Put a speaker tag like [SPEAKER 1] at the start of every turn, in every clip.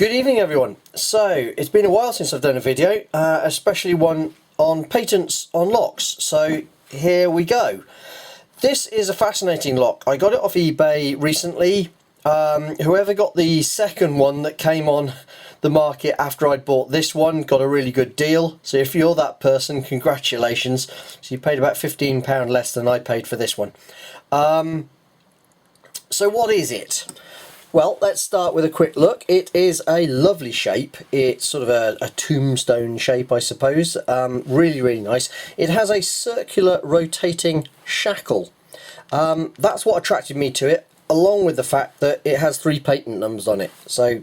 [SPEAKER 1] Good evening everyone. So it's been a while since I've done a video, especially one on patents on locks, so here we go. This is a fascinating lock. I got it off eBay recently. Whoever got the second one that came on the market after I'd bought this one got a really good deal, so if you're that person, congratulations. So you paid about £15 less than I paid for this one. So what is it? Well, let's start with a quick look. It is a lovely shape. It's sort of a tombstone shape, I suppose. Really, really nice. It has a circular rotating shackle. That's what attracted me to it, along with the fact that it has 3 patent numbers on it. So,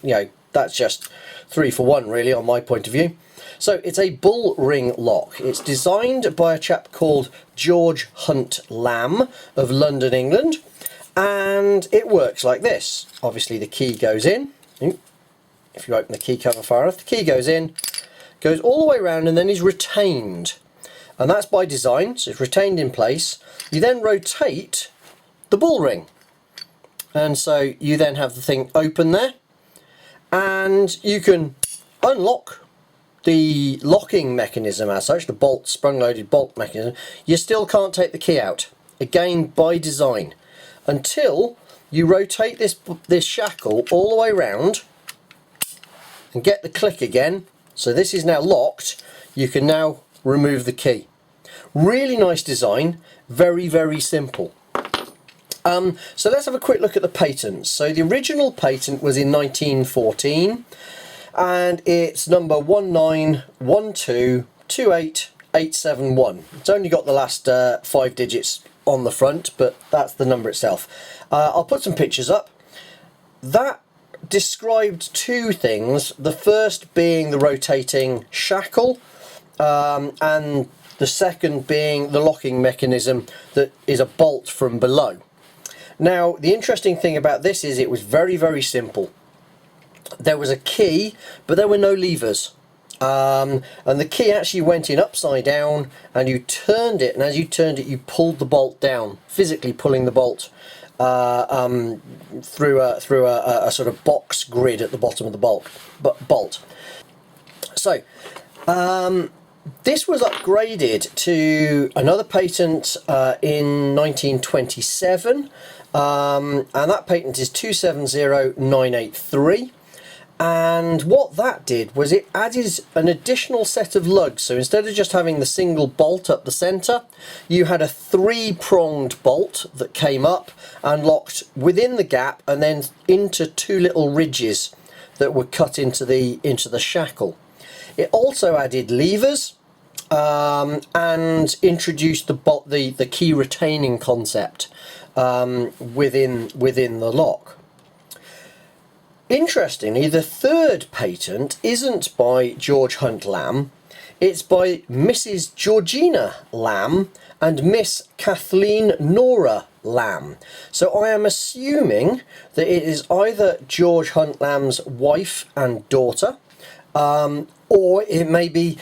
[SPEAKER 1] you know, that's just 3 for 1, really, on my point of view. So it's a bull ring lock. It's designed by a chap called George Hunt Lamb of London, England. And it works like this. Obviously the key goes in. If you open the key cover far enough, the key goes in, goes all the way around, and then is retained. And that's by design, so it's retained in place. You then rotate the bull ring. And so you then have the thing open there, and you can unlock the locking mechanism as such, the bolt, sprung-loaded bolt mechanism. You still can't take the key out, again by design, until you rotate this shackle all the way around and get the click again. So this is now locked. You can now remove the key. Really nice design, very, very simple. So let's have a quick look at the patents. So the original patent was in 1914, and it's number 191228871. It's only got the last 5 digits on the front, but that's the number itself. I'll put some pictures up. That described 2 things, the first being the rotating shackle, and the second being the locking mechanism that is a bolt from below. Now, the interesting thing about this is it was very, very simple. There was a key, but there were no levers. And the key actually went in upside down, and you turned it, and as you turned it you pulled the bolt down, physically pulling the bolt through a sort of box grid at the bottom of the bolt. So this was upgraded to another patent in 1927, and that patent is 270983. And what that did was it added an additional set of lugs. So instead of just having the single bolt up the centre, you had a 3-pronged bolt that came up and locked within the gap, and then into 2 little ridges that were cut into the shackle. It also added levers and introduced the key retaining concept within the lock. Interestingly, the third patent isn't by George Hunt Lamb, it's by Mrs. Georgina Lamb and Miss Kathleen Nora Lamb. So I am assuming that it is either George Hunt Lamb's wife and daughter, or it may be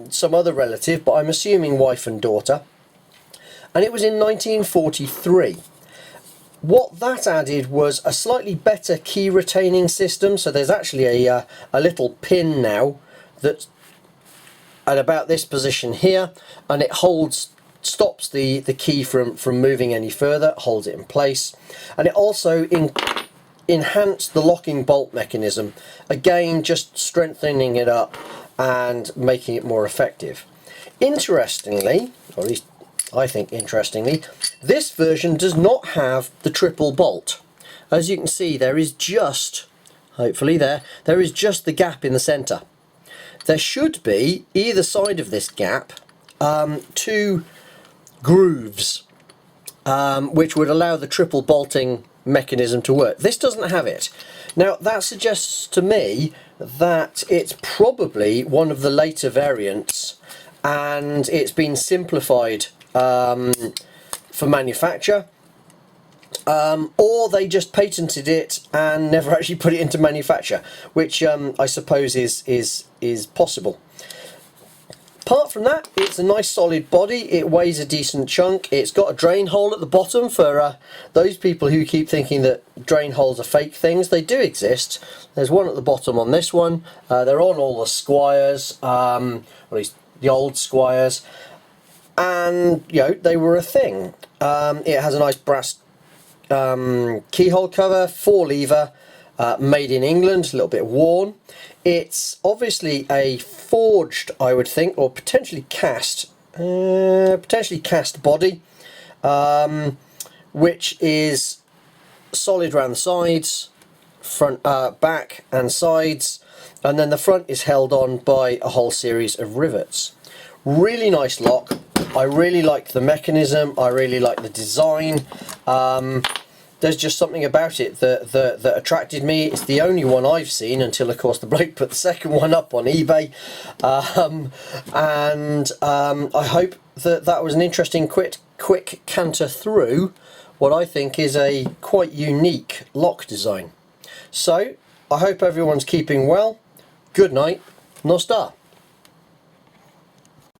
[SPEAKER 1] some other relative, but I'm assuming wife and daughter. And it was in 1943. What that added was a slightly better key retaining system. So there's actually a little pin now that's at about this position here, and it stops the key from moving any further, holds it in place. And it also enhanced the locking bolt mechanism, again just strengthening it up and making it more effective. Interestingly, or at least I think interestingly, this version does not have the triple bolt. As you can see, there is just, hopefully there is just the gap in the centre. There should be, either side of this gap, 2 grooves, which would allow the triple bolting mechanism to work. This doesn't have it. Now that suggests to me that it's probably one of the later variants, and it's been simplified for manufacture, or they just patented it and never actually put it into manufacture, which I suppose is possible. Apart from that, it's a nice solid body. It weighs a decent chunk. It's got a drain hole at the bottom for those people who keep thinking that drain holes are fake things. They do exist. There's one at the bottom on this one. They're on all the Squires, or at least the old Squires, and you know, they were a thing. It has a nice brass keyhole cover, 4-lever, made in England, a little bit worn. It's obviously a forged, I would think, or potentially cast body, which is solid around the sides, front, back and sides, and then the front is held on by a whole series of rivets. Really nice lock. I really like the mechanism, I really like the design. There's just something about it that attracted me. It's the only one I've seen until, of course, the bloke put the second one up on eBay. I hope that was an interesting quick canter through what I think is a quite unique lock design. So, I hope everyone's keeping well. Good night, no star.